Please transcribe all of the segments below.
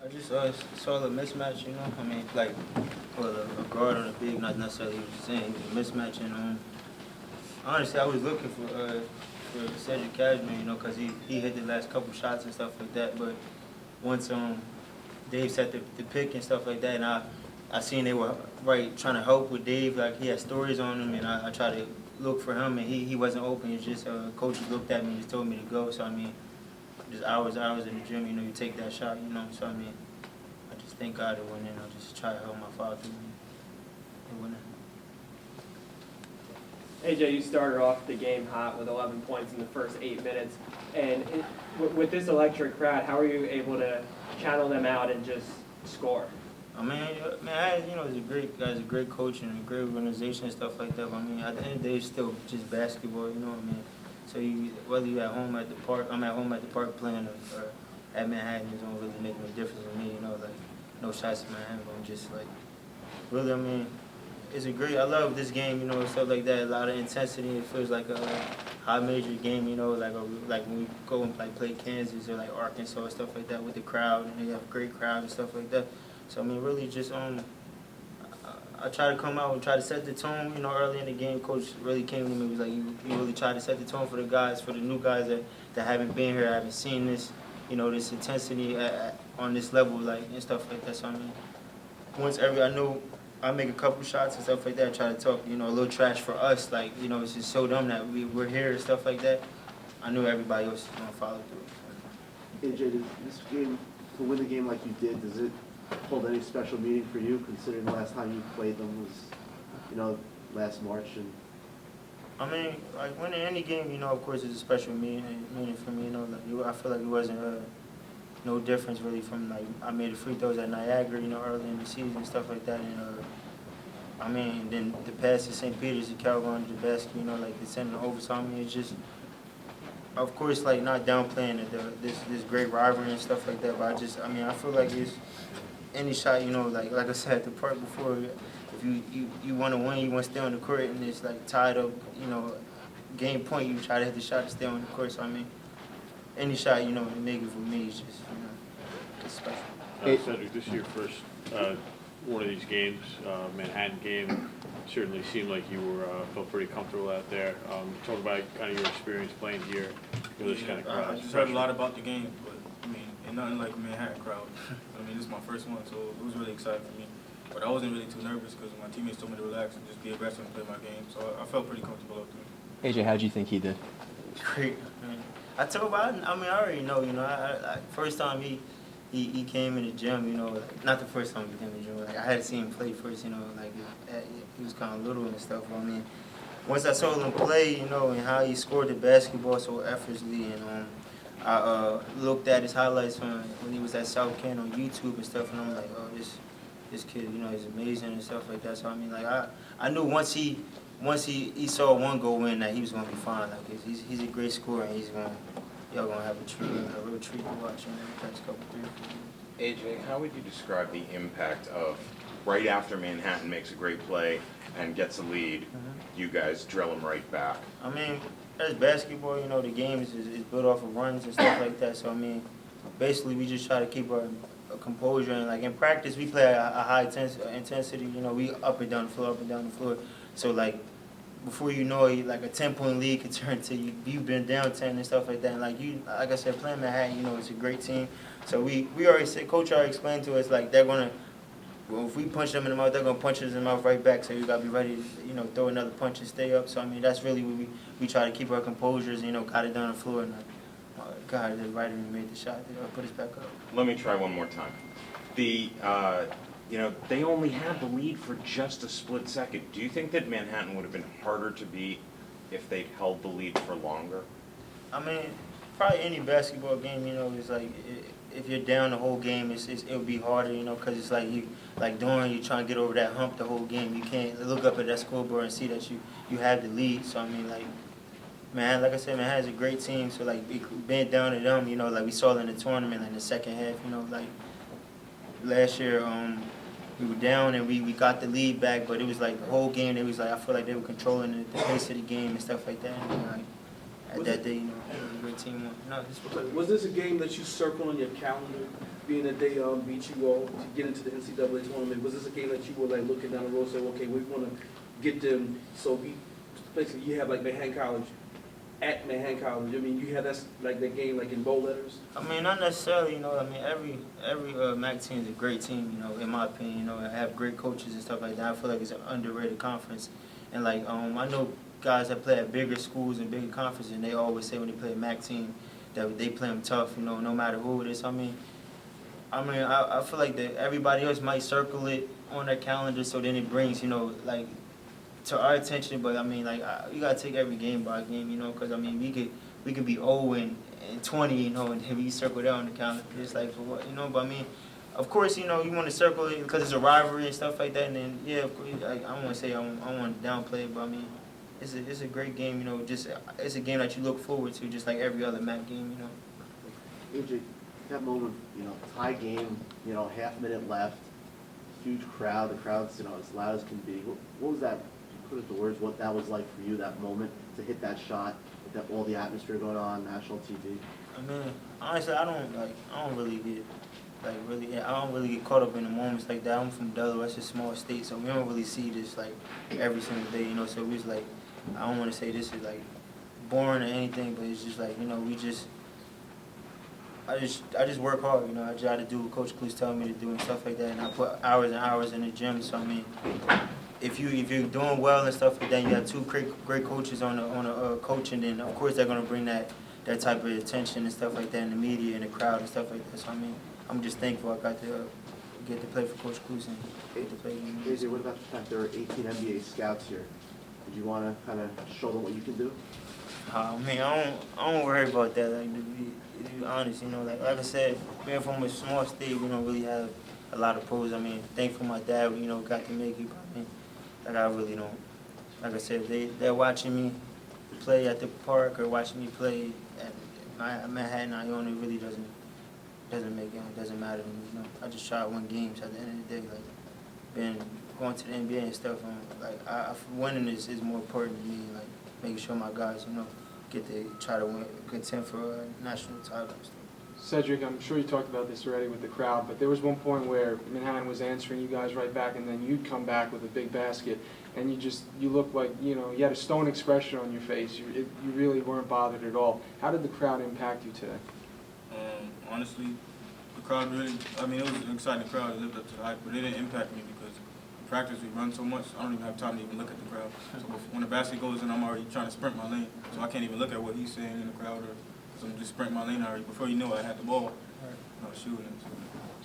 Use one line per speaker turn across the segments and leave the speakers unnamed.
I just saw the mismatch, you know. I mean, like, well, a guard on a big, not necessarily what you're saying. It was a mismatch, and honestly, I was looking for Cedric Casimir, you know, because he hit the last couple shots and stuff like that. But once Dave set the pick and stuff like that, and I seen they were trying to help with Dave, like he had stories on him, and I tried to look for him, and he wasn't open. It's just coaches looked at me and just told me to go. So I mean, just hours in the gym, you know, you take that shot, you know. So I mean, I just thank God it went in. I just try to help my father through it went in.
AJ, you started off the game hot with 11 points in the first 8 minutes, and with this electric crowd, how are you able to channel them out and just score?
I mean, you know, he's a great coach and a great organization and stuff like that. But I mean, at the end of the day, it's still just basketball, you know what I mean? So whether you're at home at the park, I'm at home at the park playing, or at Manhattan, it don't really make no difference with me, you know, like, no shots in Manhattan, but I'm just like, really, I mean, I love this game, you know, stuff like that, a lot of intensity. It feels like a high major game, you know, like when we go and like play Kansas or like Arkansas and stuff like that with the crowd, and they have a great crowd and stuff like that. So I mean, really just I try to come out and try to set the tone, you know, early in the game. Coach really came to me and was like, you really try to set the tone for the guys, for the new guys that haven't been here, haven't seen this, you know, this intensity on this level, like, and stuff like that. So I mean, I know I make a couple shots and stuff like that, try to talk, you know, a little trash for us, like, you know, it's just show them that we're here and stuff like that. I knew everybody else was gonna follow through.
AJ, this game, to win the game like you did, does it hold any special meaning for you, considering the last time you played them was, you know, last March? And
I mean, like, winning any game, you know, of course, is a special meaning for me. You know, like, I feel like it wasn't no difference really from, like, I made the free throws at Niagara, you know, early in the season and stuff like that. And I mean, then the pass to St. Peter's, the Calgon, the basket, you know, like the sending overtime. I mean, it's just, of course, like, not downplaying this great rivalry and stuff like that. But I mean, I feel like it's any shot, you know, like I said at the park before, if you want to win, you want to stay on the court, and it's like tied up, you know, game point, you try to hit the shot to stay on the court. So I mean, any shot, you know, to make it for me is just, you know, it's special.
Cedric, this is your first one of these games, Manhattan game. Certainly seemed like you felt pretty comfortable out there. Talk about kind of your experience playing here with this kind of crowd.
I just heard a lot about the game, but I mean, and nothing like a Manhattan crowd. I mean, this is my first one, so it was really exciting for me. But I wasn't really too nervous because my teammates told me to relax and just be aggressive and play my game. So I felt pretty comfortable up there.
AJ, how did you think he did?
Great. I already know, you know, I first time he came in the gym, you know, like, not the first time he came in the gym, like, I had to see him play first, you know, like, he was kind of little and stuff. I mean, once I saw him play, you know, and how he scored the basketball so effortlessly, and I looked at his highlights when he was at South Kent on YouTube and stuff, and I'm like, oh, this kid, you know, he's amazing and stuff like that. So I mean, like, I knew once he saw one go in that he was gonna be fine. Like, he's a great scorer, and y'all gonna have a real treat to watch in the next couple 3 or 4 years.
AJ, how would you describe the impact of right after Manhattan makes a great play and gets a lead, you guys drill them right back?
I mean, that's basketball, you know, the game is built off of runs and stuff like that. So, I mean, basically we just try to keep our composure. And, like, in practice, we play a high intensity, you know, we up and down the floor. So, like, before you know it, like, a 10-point lead could turn to you've been down 10 and stuff like that. And, like I said, playing Manhattan, you know, it's a great team. So we already said, Coach already explained to us, like, they're going to, well, if we punch them in the mouth, they're going to punch us in the mouth right back. So you got to be ready to, you know, throw another punch and stay up. So, I mean, that's really what we try to keep our composures, you know, got it down the floor. And, God, the writer made the shot. They put us back up.
Let me try one more time. You know, they only had the lead for just a split second. Do you think that Manhattan would have been harder to beat if they'd held the lead for longer?
I mean, probably any basketball game, you know, is like, if you're down the whole game, it'll be harder, you know, because it's like you're trying to get over that hump the whole game. You can't look up at that scoreboard and see that you have the lead. So, I mean, like, man, like I said, Manhattan's a great team. So, like, being down to them, you know, like we saw in the tournament, like, in the second half, you know, like last year, we were down and we got the lead back, but it was like the whole game, it was like, I feel like they were controlling the pace of the game and stuff like that. And, like, that day, you know, it was a great team. No, just
Was this a game that you circled on your calendar, being that they beat you all to get into the NCAA tournament? Was this a game that you were like looking down the road, saying, okay, we want to get them? So basically, you have like Manhattan College at Manhattan College. I mean, you have that game like in bold letters.
I mean, not necessarily, you know. I mean, every MAC team is a great team, you know. In my opinion, you know, I have great coaches and stuff like that. I feel like it's an underrated conference, and like I know guys that play at bigger schools and bigger conferences, and they always say when they play a MAC team that they play them tough, you know, no matter who it is. I feel like that everybody else might circle it on their calendar, so then it brings, you know, like to our attention. But I mean, like you gotta take every game by game, you know, because I mean we could be 0 and 20, you know, and then we circle that on the calendar. It's like for what, you know. But I mean, of course, you know, you want to circle it because it's a rivalry and stuff like that. And then yeah, of course, I don't want to say I want to downplay it, but I mean, it's a great game, you know. Just it's a game that you look forward to, just like every other MAC game, you know.
AJ, that moment, you know, tie game, you know, half-minute left, huge crowd, the crowd's, you know, as loud as can be. What was that, put it into words, what that was like for you, that moment, to hit that shot, with that, all the atmosphere going on, national TV?
I mean, honestly, I don't really get caught up in the moments like that. I'm from Delaware, it's a small state, so we don't really see this like every single day, you know. So we was like, I don't want to say this is like boring or anything, but it's just like, you know, I just work hard, you know. I try to do what Coach Clues tell me to do and stuff like that, and I put hours and hours in the gym. So I mean, if you're doing well and stuff like that, you have two great coaches on a coach, and then of course they're gonna bring that type of attention and stuff like that in the media and the crowd and stuff like that. So I mean, I'm just thankful I got to get to play for Coach Clues and get to play.
AJ, what about the fact there are 18 NBA scouts here? Did you want to kind of show them what you can do?
I mean, I don't worry about that. Like, to be honest, you know, like I said, being from a small state, we don't really have a lot of pros. I mean, thankful my dad, you know, got to make it. But I mean, like I really don't. Like I said, they're watching me play at the park or watching me play at Manhattan, Iona. It really doesn't make it doesn't matter to me. You know, I just try to win games at the end of the day. Like, going to the NBA and stuff. Winning is more important to me. Like making sure my guys, you know, get to try to win, contend for a national title and stuff.
Cedric, I'm sure you talked about this already with the crowd, but there was one point where Manhattan was answering you guys right back, and then you'd come back with a big basket, and you looked like, you know, you had a stone expression on your face. You really weren't bothered at all. How did the crowd impact you today?
Honestly, the crowd really, I mean, it was an exciting crowd. It lived up to the hype, but it didn't impact me because in practice we run so much, I don't even have time to even look at the crowd. So when the basket goes in, I'm already trying to sprint my lane, so I can't even look at what he's saying in the crowd, or so I'm just sprinting my lane already. Before you know it, I had the ball. I was shooting.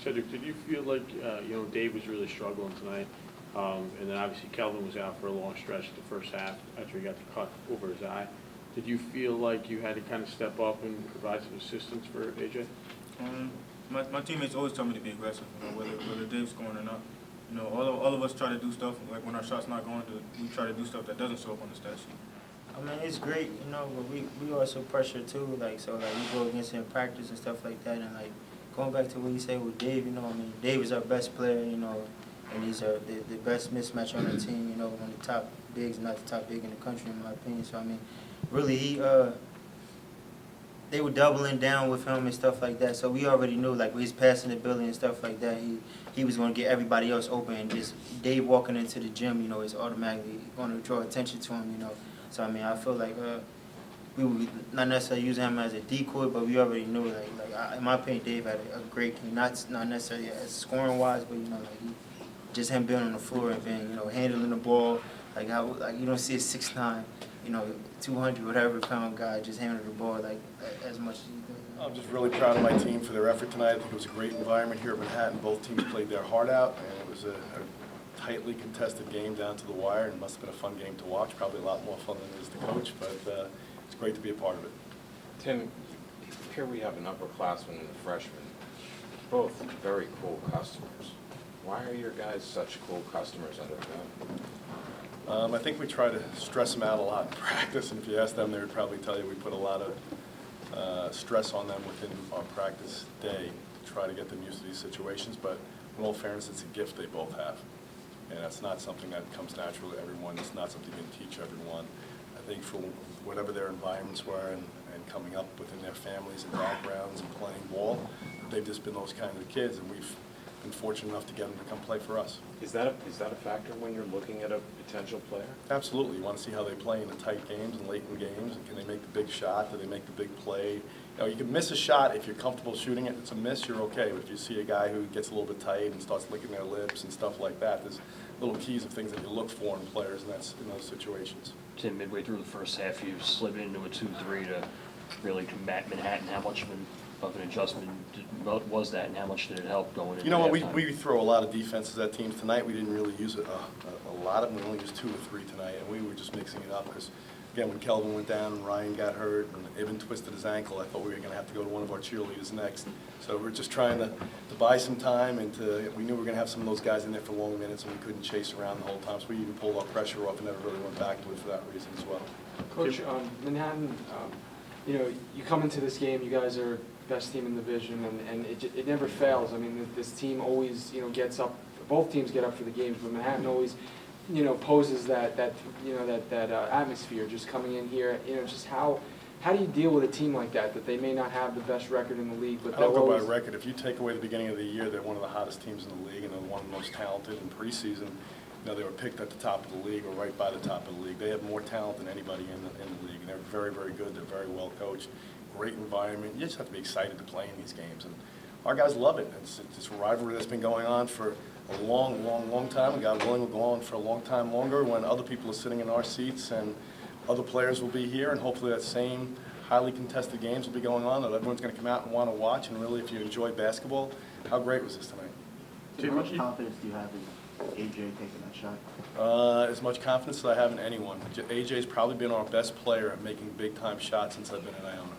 Cedric, did you feel like, you know, Dave was really struggling tonight? And then obviously Kelvin was out for a long stretch the first half after he got the cut over his eye. Did you feel like you had to kind of step up and provide some assistance for AJ?
My teammates always tell me to be aggressive, you know, whether Dave's scoring or not. You know, all of us try to do stuff, like when our shot's not going, we try to do stuff that doesn't show up on the stat sheet.
I mean, it's great, you know, but we also pressure too, like, so, like, we go against him in practice and stuff like that, and, like, going back to what you say with Dave, you know, I mean, Dave is our best player, you know, and he's the best mismatch on the team, you know, one of the top bigs, not the top big in the country, in my opinion. So, I mean, really, they were doubling down with him and stuff like that, so we already knew, like, with his passing ability and stuff like that, he was going to get everybody else open, and just Dave walking into the gym, you know, is automatically going to draw attention to him, you know. So, I mean, I feel like we were not necessarily using him as a decoy, but we already knew, in my opinion, Dave had a great game, not necessarily as scoring-wise, but, you know, like, just him being on the floor and being, you know, handling the ball, like you don't see a 6'9", you know, 200 whatever pound guy just handling the ball like as much as he did.
I'm just really proud of my team for their effort tonight. I think it was a great environment here at Manhattan. Both teams played their heart out, and it was a tightly contested game down to the wire, and it must have been a fun game to watch. Probably a lot more fun than it is to coach, but it's great to be a part of it.
Tim, here we have an upperclassman and a freshman, both very cool customers. Why are your guys such cool customers out of them?
I think we try to stress them out a lot in practice, and if you ask them, they would probably tell you we put a lot of stress on them within our practice day to try to get them used to these situations, but in all fairness, it's a gift they both have. And that's not something that comes natural to everyone. It's not something you can teach everyone. I think for whatever their environments were and coming up within their families and backgrounds and playing ball, they've just been those kind of kids, and we've been fortunate enough to get them to come play for us.
Is that a factor when you're looking at a potential player?
Absolutely. You want to see how they play in the tight games and late in games, and can they make the big shot? Do they make the big play? You know, you can miss a shot if you're comfortable shooting it. It's a miss, you're okay. But if you see a guy who gets a little bit tight and starts licking their lips and stuff like that, there's little keys of things that you look for in players, and that's in those situations.
Tim, midway through the first half, you slid into a 2-3 to really combat Manhattan. How much of an adjustment was that, and how much did it help going into
You know what,
halftime?
we throw a lot of defenses at teams. Tonight, we didn't really use a lot of them. We only used 2 or 3 tonight, and we were just mixing it up because, again, when Kelvin went down and Ryan got hurt and Ibn twisted his ankle, I thought we were going to have to go to one of our cheerleaders next. So we're just trying to buy some time, and we knew we were going to have some of those guys in there for long minutes, and we couldn't chase around the whole time. So we even pulled our pressure off and never really went back to it for that reason as well.
Coach, Manhattan, you know, you come into this game, you guys are best team in the division, and it never fails. I mean, this team always, you know, gets up. Both teams get up for the games, but Manhattan always, you know, poses that atmosphere. Just coming in here, you know, just how do you deal with a team like that they may not have the best record in the league, but
I don't
they'll
go by
always.
record. If you take away the beginning of the year, they're one of the hottest teams in the league, and they're one of the most talented in preseason. You know, they were picked at the top of the league or right by the top of the league. They have more talent than anybody in the league, and they're very, very good. They're very well coached. Great environment. You just have to be excited to play in these games, and our guys love it. It's a rivalry that's been going on for a long, long, long time, and God willing will go on for a long time longer when other people are sitting in our seats and other players will be here, and hopefully that same highly contested games will be going on that everyone's going to come out and want to watch. And really, if you enjoy basketball, how great was this tonight?
How much confidence do you have in AJ taking that shot?
As much confidence as I have in anyone. AJ's probably been our best player at making big-time shots since I've been at Iona.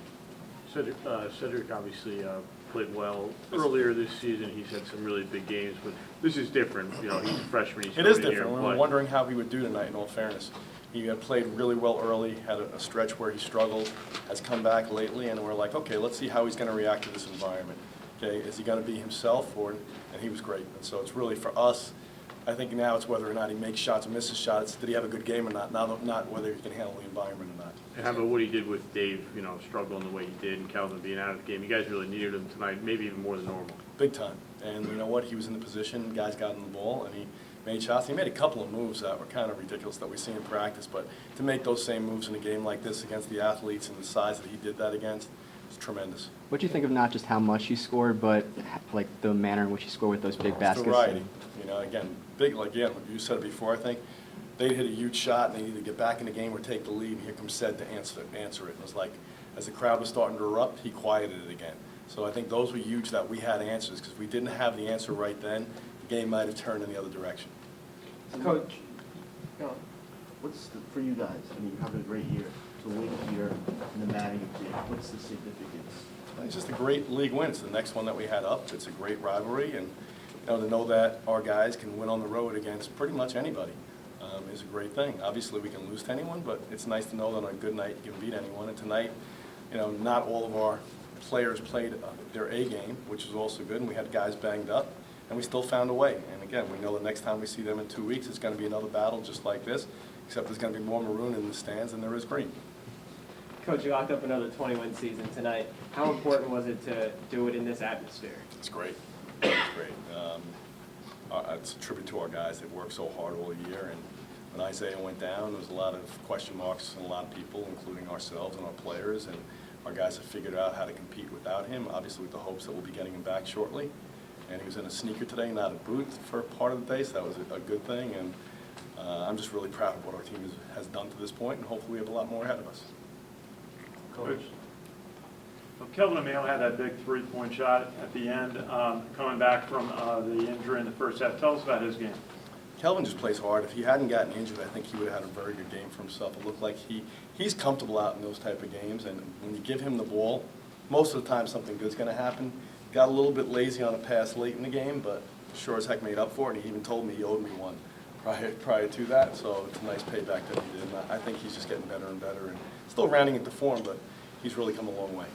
Schadrac obviously played well earlier this season. He's had some really big games, but this is different. You know, he's a freshman. He's
It is
coming in here
different.
and
We were
play.
wondering how he would do tonight, in all fairness. He had played really well early, had a stretch where he struggled, has come back lately, and we're like, okay, let's see how he's going to react to this environment. Okay, is he going to be himself? And he was great. And so it's really, for us, I think now it's whether or not he makes shots or misses shots. Did he have a good game or not? Not whether he can handle the environment or not.
And how about what he did with Dave, you know, struggling the way he did, and Calvin being out of the game? You guys really needed him tonight, maybe even more than normal.
Big time. And you know what? He was in the position, guys got him the ball, and he made shots. He made a couple of moves that were kind of ridiculous that we see in practice, but to make those same moves in a game like this against the athletes and the size that he did that against, it's tremendous.
What do you think of not just how much he scored, but like the manner in which he scored with those big baskets?
Variety. You know, again, big, like, yeah, you said it before, I think. They'd hit a huge shot, and they'd either get back in the game or take the lead, and here comes Sed to answer it. It was like, as the crowd was starting to erupt, he quieted it again. So I think those were huge that we had answers, because if we didn't have the answer right then, the game might have turned in the other direction.
Coach,
For you guys, I mean, you're having a great year, to win here in the Manning game, what's the significance?
It's just a great league win. It's the next one that we had up. It's a great rivalry, and to know that our guys can win on the road against pretty much anybody is a great thing. Obviously, we can lose to anyone, but it's nice to know that on a good night you can beat anyone. And tonight, not all of our players played their A game, which is also good, and we had guys banged up, and we still found a way. And again, we know the next time we see them in 2 weeks, it's going to be another battle just like this, except there's going to be more maroon in the stands than there is green.
Coach, you locked up another 20-win season tonight. How important was it to do it in this atmosphere?
It's great. It's great. It's a tribute to our guys. They've worked so hard all year, and when Isaiah went down, there was a lot of question marks and a lot of people, including ourselves and our players, and our guys have figured out how to compete without him, obviously with the hopes that we'll be getting him back shortly. And he was in a sneaker today, not a boot, for part of the day, so that was a good thing. And I'm just really proud of what our team has done to this point, and hopefully we have a lot more ahead of us.
Coach. Well, Kelvin Emile had that big three-point shot at the end, coming back from the injury in the first half. Tell us about his game.
Kelvin just plays hard. If he hadn't gotten injured, I think he would have had a very good game for himself. It looked like he's comfortable out in those type of games, and when you give him the ball, most of the time something good's going to happen. Got a little bit lazy on a pass late in the game, but sure as heck made up for it, and he even told me he owed me one prior to that, so it's a nice payback that he did. And I think he's just getting better and better, and still rounding into form, but he's really come a long way.